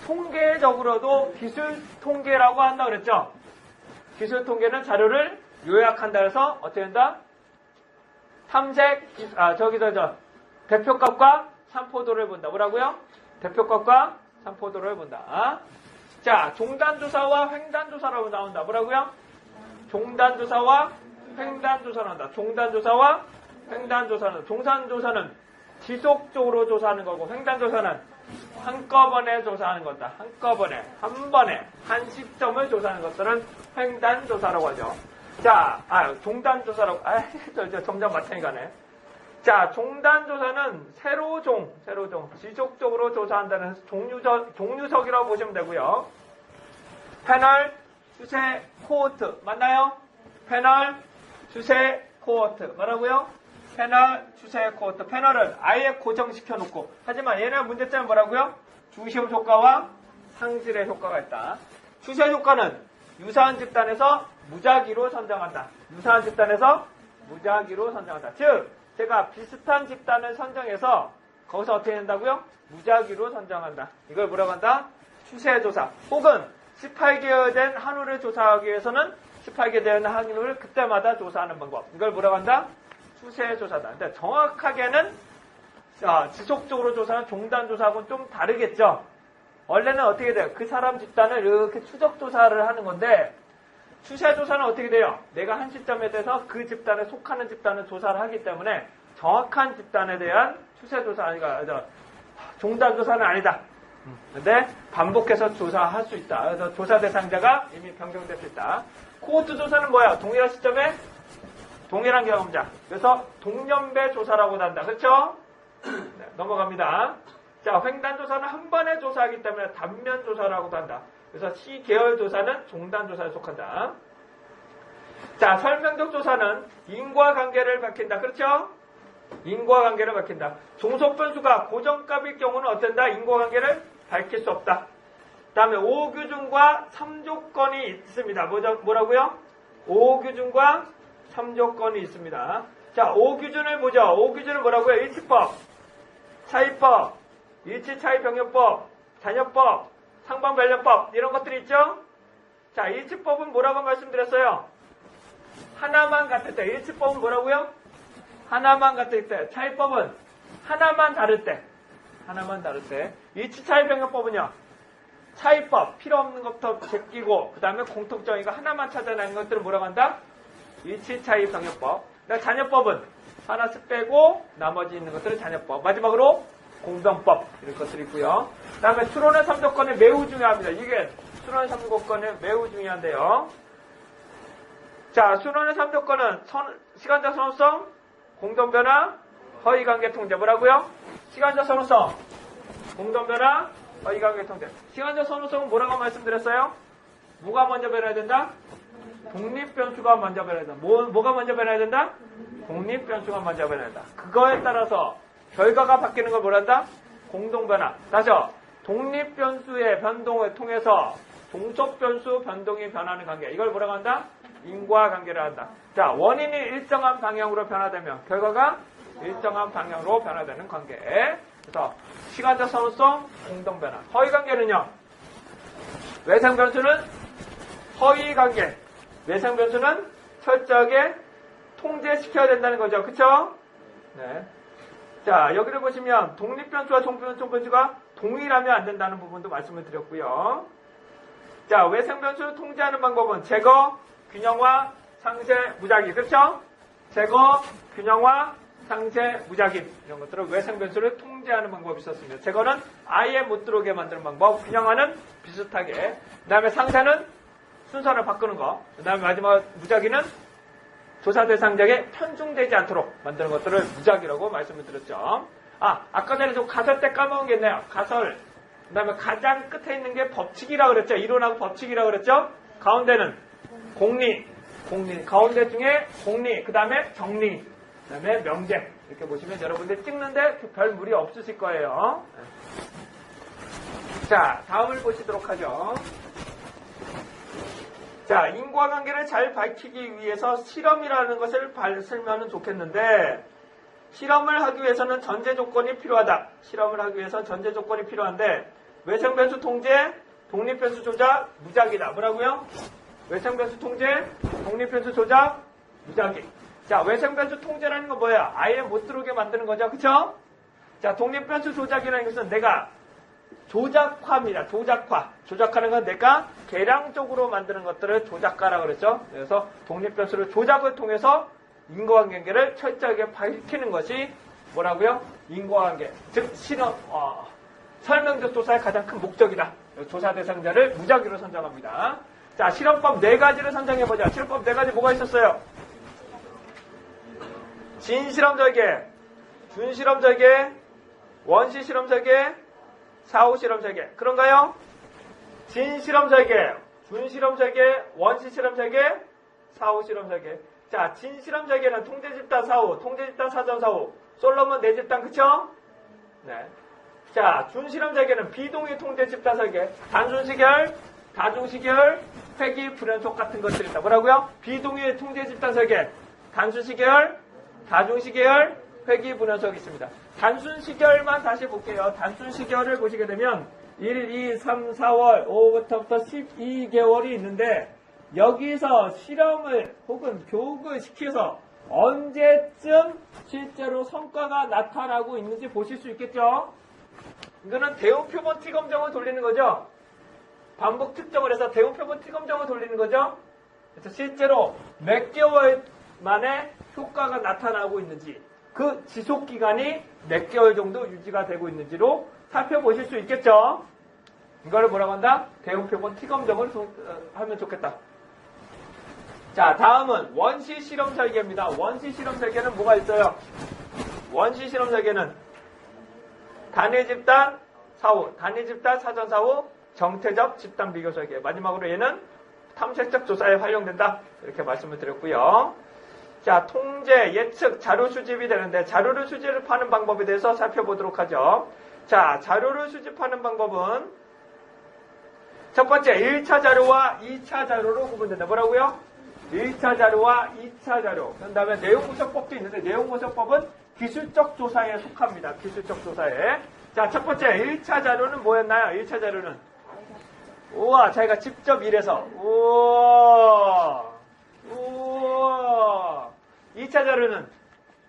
통계적으로도 기술 통계라고 한다 그랬죠? 기술 통계는 자료를 요약한다 해서 어떻게 한다? 대표값과 산포도를 본다. 뭐라고요? 대표값과 산포도를 본다. 자, 종단조사와 횡단조사라고 나온다. 뭐라고요? 종단조사와 횡단조사를 한다. 종단조사와 횡단조사는, 종산조사는 지속적으로 조사하는 거고, 횡단조사는 한꺼번에 조사하는 거다. 한꺼번에, 한 번에, 한 시점을 조사하는 것들은 횡단조사라고 하죠. 자, 종단조사라고, 점점 마찬가지 가네. 자, 종단조사는 세로종, 지속적으로 조사한다는 종류석이라고 보시면 되고요. 패널, 추세, 코호트, 맞나요? 패널, 추세, 코호트, 뭐라고요? 패널, 추세, 코호트. 패널은 아예 고정시켜 놓고, 하지만 얘네 문제점은 뭐라고요? 중심 효과와 상질의 효과가 있다. 추세 효과는 유사한 집단에서 무작위로 선정한다. 유사한 집단에서 무작위로 선정한다. 즉, 제가 비슷한 집단을 선정해서 거기서 어떻게 된다고요? 무작위로 선정한다. 이걸 뭐라고 한다? 추세조사. 혹은 18개월 된 한우를 조사하기 위해서는 18개 된 한우를 그때마다 조사하는 방법. 이걸 뭐라고 한다? 추세조사다. 근데 정확하게는 지속적으로 조사는 종단조사하고는 좀 다르겠죠. 원래는 어떻게 돼요? 그 사람 집단을 이렇게 추적조사를 하는 건데 추세조사는 어떻게 돼요? 내가 한 시점에 대해서 그 집단에 속하는 집단을 조사를 하기 때문에 정확한 집단에 대한 추세조사, 종단조사는 아니다. 근데 반복해서 조사할 수 있다. 그래서 조사 대상자가 이미 변경될 수 있다. 코호트 조사는 뭐야? 동일한 시점에 동일한 경험자. 그래서 동년배 조사라고 한다. 그렇죠? 네, 넘어갑니다. 자, 횡단조사는 한 번에 조사하기 때문에 단면조사라고도 한다. 그래서 시계열 조사는 종단조사에 속한다. 자, 설명적 조사는 인과관계를 밝힌다. 그렇죠? 인과관계를 밝힌다. 종속변수가 고정값일 경우는 어떤다? 인과관계를 밝힐 수 없다. 그 다음에 5규준과 3조건이 있습니다. 뭐라고요? 5규준과 3조건이 있습니다. 자, 5규준을 보죠. 5규준은 뭐라고요? 일치법, 차이법, 일치차이병렬법, 잔여법, 상방변련법 이런 것들이 있죠? 자, 일치법은 뭐라고 말씀드렸어요? 하나만 같을 때. 일치법은 뭐라고요? 하나만 같을 때. 차이법은 하나만 다를 때. 일치차이병렬법은요? 차이법, 필요 없는 것부터 제끼고 그 다음에 공통점이가 하나만 찾아내는 것들을 뭐라고 한다? 일치차이병렬법. 잔여법은 하나씩 빼고 나머지 있는 것들은 잔여법. 마지막으로 공병법 이런 것들이 있고요. 그 다음에 추론의 3조건이 매우 중요합니다. 이게 추론의 3조건이 매우 중요한데요. 자, 추론의 3조건은 시간적 선호성, 공동변화, 허위관계 통제. 뭐라고요? 시간적 선호성, 공동변화, 허위관계 통제. 시간적 선호성은 뭐라고 말씀드렸어요? 뭐가 먼저 변해야 된다? 독립변수가 먼저 변해야 된다. 뭐가 먼저 변해야 된다? 독립변수가 먼저 변해야 된다. 그거에 따라서 결과가 바뀌는 걸 뭐란다? 공동변화. 다시요. 독립변수의 변동을 통해서 종속변수 변동이 변하는 관계. 이걸 뭐라고 한다? 인과관계를 한다. 자, 원인이 일정한 방향으로 변화되면 결과가 일정한 방향으로 변화되는 관계. 그래서 시간적 선호성, 공동변화. 허위관계는요. 외생변수는 허위관계. 외생변수는 철저하게 통제시켜야 된다는 거죠. 그쵸? 네. 자, 여기를 보시면 독립변수와 종변수가 동일하면 안 된다는 부분도 말씀을 드렸고요. 자, 외생변수를 통제하는 방법은 제거, 균형화, 상쇄, 무작위. 그렇죠? 제거, 균형화, 상쇄, 무작위. 이런 것들을 외생변수를 통제하는 방법이 있었습니다. 제거는 아예 못 들어오게 만드는 방법, 균형화는 비슷하게, 그 다음에 상쇄는 순서를 바꾸는 거, 그 다음에 마지막 무작위는 조사 대상자에게 편중되지 않도록 만드는 것들을 무작위라고 말씀을 드렸죠. 아까 전에 좀 가설 때 까먹은 게 있네요. 가설. 그 다음에 가장 끝에 있는 게 법칙이라고 그랬죠. 이론하고 법칙이라고 그랬죠. 가운데는 공리. 가운데 중에 공리. 그 다음에 정리. 그 다음에 명제. 이렇게 보시면 여러분들 찍는데 별 무리 없으실 거예요. 자, 다음을 보시도록 하죠. 자, 인과관계를 잘 밝히기 위해서 실험이라는 것을 쓰면 좋겠는데, 실험을 하기 위해서는 전제 조건이 필요하다. 실험을 하기 위해서 전제 조건이 필요한데, 외생변수 통제, 독립변수 조작, 무작위다. 뭐라고요? 외생변수 통제, 독립변수 조작, 무작위. 자, 외생변수 통제라는 건 뭐야? 아예 못 들어오게 만드는 거죠. 그쵸? 자, 독립변수 조작이라는 것은 내가 조작화입니다. 조작화. 조작하는 건 내가 계량적으로 만드는 것들을 조작가라고 그랬죠. 그래서 독립변수를 조작을 통해서 인과관계를 철저하게 밝히는 것이 뭐라고요? 인과관계. 즉, 설명적 조사의 가장 큰 목적이다. 조사 대상자를 무작위로 선정합니다. 자, 실험법 4가지를 선정해보자. 실험법 4가지 뭐가 있었어요? 진실험 설계, 준실험 설계, 원시 실험 설계, 사후 실험 설계. 그런가요? 진실험 설계, 준실험 설계, 원시 실험 설계, 사후 실험 설계. 자, 진실험 설계는 통제집단 사후, 통제집단 사전 사후, 솔로몬 4집단, 그쵸? 네. 자, 준실험 설계는 비동의 통제집단 설계, 단순시결, 다중시결, 회귀, 불연속 같은 것들이 있다. 뭐라고요? 비동의 통제집단 설계, 단순시결, 다중시계열, 회귀, 분연속이 있습니다. 단순시계열만 다시 볼게요. 단순시계열을 보시게 되면 1, 2, 3, 4월, 5월부터 12개월이 있는데 여기서 실험을 혹은 교육을 시켜서 언제쯤 실제로 성과가 나타나고 있는지 보실 수 있겠죠? 이거는 대응표본 T검정을 돌리는 거죠. 반복 특정을 해서 대응표본 T검정을 돌리는 거죠. 그래서 실제로 몇 개월 만에 효과가 나타나고 있는지, 그 지속기간이 몇 개월 정도 유지가 되고 있는지로 살펴보실 수 있겠죠. 이거를 뭐라고 한다? 대응표본 T검정을 하면 좋겠다. 자, 다음은 원시 실험 설계입니다. 원시 실험 설계는 뭐가 있어요? 원시 실험 설계는 단위 집단 사후, 단위 집단 사전 사후, 정태적 집단 비교 설계. 마지막으로 얘는 탐색적 조사에 활용된다. 이렇게 말씀을 드렸고요. 자, 통제, 예측, 자료 수집이 되는데 자료를 수집하는 방법에 대해서 살펴보도록 하죠. 자, 자료를 수집하는 방법은 첫 번째 1차 자료와 2차 자료로 구분된다. 뭐라고요? 1차 자료와 2차 자료. 그 다음에 내용분석법도 있는데 내용분석법은 기술적 조사에 속합니다. 기술적 조사에. 자, 첫 번째 1차 자료는 뭐였나요? 1차 자료는 우와, 자기가 직접 일해서 우와 2차 자료는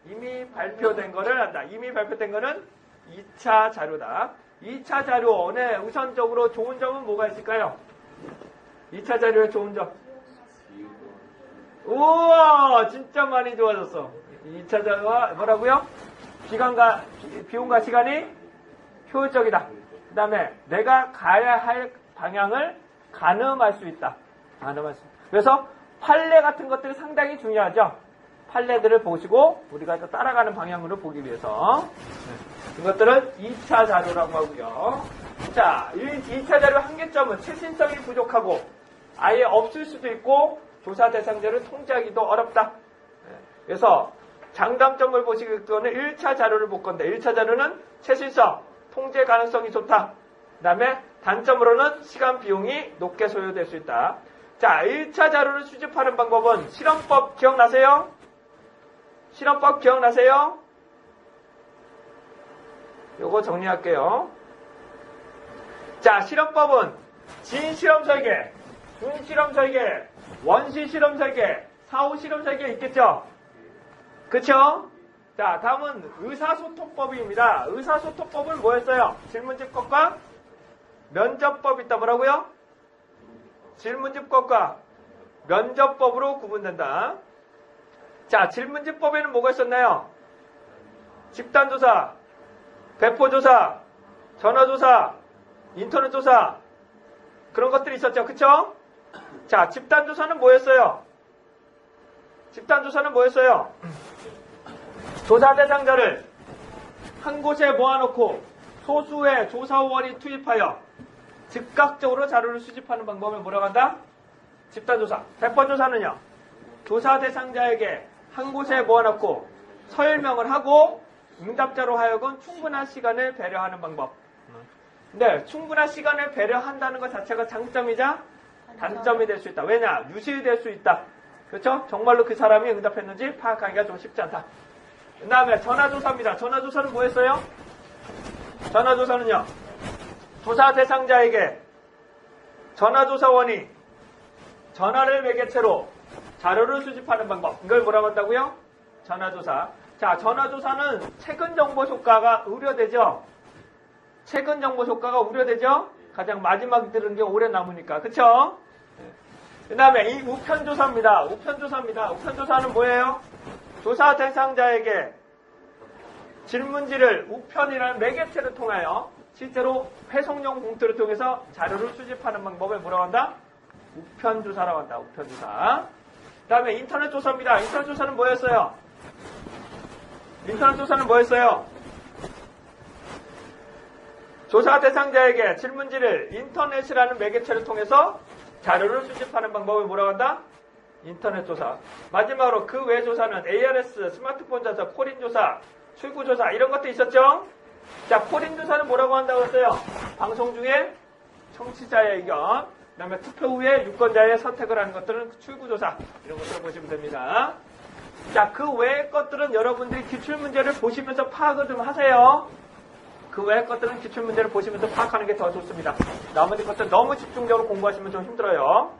이미 발표된 거를 한다. 이미 발표된 거는 2차 자료다. 2차 자료에 우선적으로 좋은 점은 뭐가 있을까요? 2차 자료의 좋은 점. 우와, 진짜 많이 좋아졌어. 2차 자료와 뭐라고요? 비용과 시간이 효율적이다. 그 다음에 내가 가야 할 방향을 가늠할 수 있다. 가늠할 수 있다. 그래서 판례 같은 것들이 상당히 중요하죠. 판례들을 보시고 우리가 또 따라가는 방향으로 보기 위해서 이것들은 2차 자료라고 하고요. 자, 2차 자료 한계점은 최신성이 부족하고 아예 없을 수도 있고 조사 대상자를 통제하기도 어렵다. 그래서 장단점을 보시기로는 1차 자료를 볼 건데 1차 자료는 최신성, 통제 가능성이 좋다. 그 다음에 단점으로는 시간 비용이 높게 소요될 수 있다. 자, 1차 자료를 수집하는 방법은 실험법 기억나세요? 실험법 기억나세요? 요거 정리할게요. 자, 실험법은 진실험 설계, 준실험 설계, 원시 실험 설계, 사후 실험 설계 있겠죠? 그쵸? 자, 다음은 의사소통법입니다. 의사소통법은 뭐였어요? 질문집법과 면접법이 있다. 뭐라고요? 질문집법과 면접법으로 구분된다. 자, 질문집법에는 뭐가 있었나요? 집단조사, 배포조사, 전화조사, 인터넷조사 그런 것들이 있었죠. 그쵸? 자, 집단조사는 뭐였어요? 집단조사는 뭐였어요? 조사 대상자를 한 곳에 모아놓고 소수의 조사원이 투입하여 즉각적으로 자료를 수집하는 방법을 뭐라고 한다? 집단조사. 배포조사는요, 조사 대상자에게 한 곳에 모아놓고 설명을 하고 응답자로 하여금 충분한 시간을 배려하는 방법. 근데 충분한 시간을 배려한다는 것 자체가 장점이자 단점이 될 수 있다. 왜냐? 유실될 수 있다. 그렇죠? 정말로 그 사람이 응답했는지 파악하기가 좀 쉽지 않다. 그 다음에 전화조사입니다. 전화조사는 뭐였어요? 전화조사는요, 조사 대상자에게 전화조사원이 전화를 매개체로 자료를 수집하는 방법. 이걸 뭐라고 한다고요? 전화조사. 자, 전화조사는 최근 정보 효과가 우려되죠? 최근 정보 효과가 우려되죠? 가장 마지막에 들은 게 오래 남으니까. 그쵸? 그 다음에 이 우편조사입니다. 우편조사는 뭐예요? 조사 대상자에게 질문지를 우편이라는 매개체를 통하여 실제로 회송용 봉투를 통해서 자료를 수집하는 방법을 뭐라고 한다? 우편조사라고 한다. 우편조사. 그 다음에 인터넷 조사입니다. 인터넷 조사는 뭐였어요? 조사 대상자에게 질문지를 인터넷이라는 매개체를 통해서 자료를 수집하는 방법을 뭐라고 한다? 인터넷 조사. 마지막으로 그 외 조사는 ARS, 스마트폰 조사, 코린 조사, 출구 조사 이런 것도 있었죠? 자, 코린 조사는 뭐라고 한다고 했어요? 방송 중에 청취자의 의견, 그 다음에 투표 후에 유권자의 선택을 하는 것들은 출구 조사 이런 것들을 보시면 됩니다. 자, 그 외의 것들은 여러분들이 기출문제를 보시면서 파악을 좀 하세요. 그 외의 것들은 기출문제를 보시면서 파악하는 게 더 좋습니다. 나머지 것들 너무 집중적으로 공부하시면 좀 힘들어요.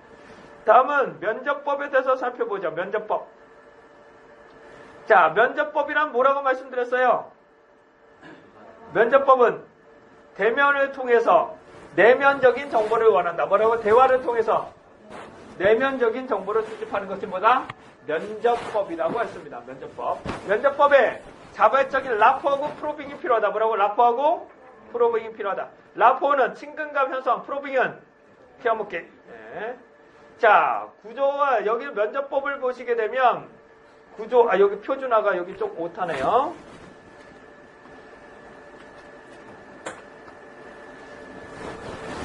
다음은 면접법에 대해서 살펴보죠. 면접법. 자, 면접법이란 뭐라고 말씀드렸어요? 면접법은 대면을 통해서 내면적인 정보를 원한다. 뭐라고? 대화를 통해서 내면적인 정보를 수집하는 것이 뭐다? 면접법이라고 했습니다. 면접법. 면접법에 자발적인 라포하고 프로빙이 필요하다. 뭐라고? 라포하고 프로빙이 필요하다. 라포는 친근감 형성, 프로빙은 피아먹기. 네. 자, 구조와 여기 면접법을 보시게 되면 구조, 여기 표준화가 여기 좀 오타네요.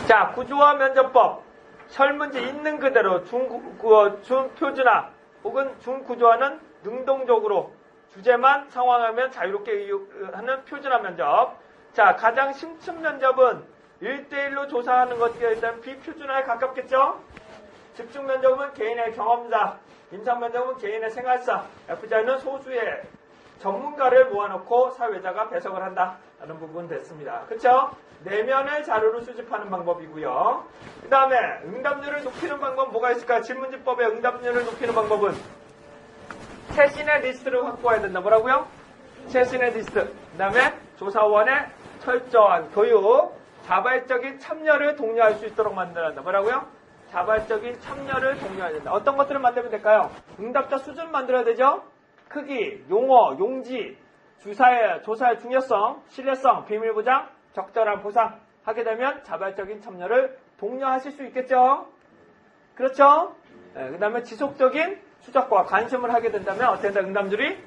자, 구조화 면접법. 설문지 있는 그대로 준표준화 혹은 준구조화는 능동적으로 주제만 상황하면 자유롭게 하는 표준화 면접. 자, 가장 심층 면접은 1대1로 조사하는 것이 일단 비표준화에 가깝겠죠? 집중 면접은 개인의 경험사, 임상 면접은 개인의 생활사, FJ는 소수의 전문가를 모아놓고 사회자가 배석을 한다라는 부분 됐습니다. 그렇죠? 내면의 자료를 수집하는 방법이고요. 그 다음에 응답률을 높이는 방법 뭐가 있을까요? 질문지법의 응답률을 높이는 방법은 최신의 리스트를 확보해야 된다. 뭐라고요? 최신의 리스트. 그 다음에 조사원의 철저한 교육, 자발적인 참여를 독려할 수 있도록 만들어야 된다. 뭐라고요? 자발적인 참여를 독려해야 된다. 어떤 것들을 만들면 될까요? 응답자 수준 만들어야 되죠? 크기, 용어, 용지, 조사의 중요성, 신뢰성, 비밀 보장, 적절한 보상 하게 되면 자발적인 참여를 독려하실 수 있겠죠? 그렇죠? 네, 그 다음에 지속적인 추적과 관심을 하게 된다면 어떻게 된다? 응답률이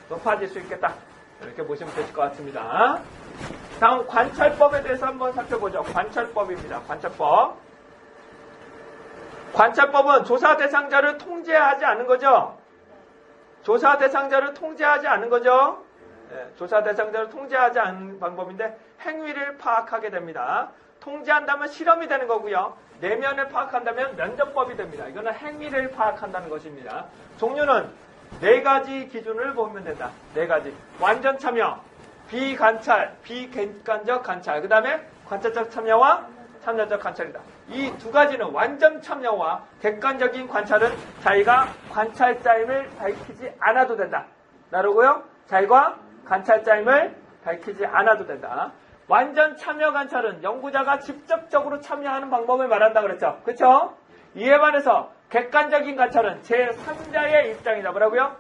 높아질 수 있겠다. 이렇게 보시면 되실 것 같습니다. 다음 관찰법에 대해서 한번 살펴보죠. 관찰법입니다. 관찰법. 관찰법은 조사 대상자를 통제하지 않은 거죠. 조사 대상자를 통제하지 않은 거죠. 네, 조사 대상자를 통제하지 않는 방법인데 행위를 파악하게 됩니다. 통제한다면 실험이 되는 거고요. 내면을 파악한다면 면접법이 됩니다. 이거는 행위를 파악한다는 것입니다. 종류는 4가지 기준을 보면 된다. 4가지. 완전 참여, 비관찰, 비객관적 관찰. 그 다음에 관찰적 참여와 참여적 관찰이다. 이 2가지는 완전 참여와 객관적인 관찰은 자기가 관찰자임을 밝히지 않아도 된다. 나르고요. 자기가 관찰자임을 밝히지 않아도 된다. 완전 참여 관찰은 연구자가 직접적으로 참여하는 방법을 말한다 그랬죠. 그렇죠? 이에 반해서 객관적인 관찰은 제3자의 입장이다. 뭐라고요?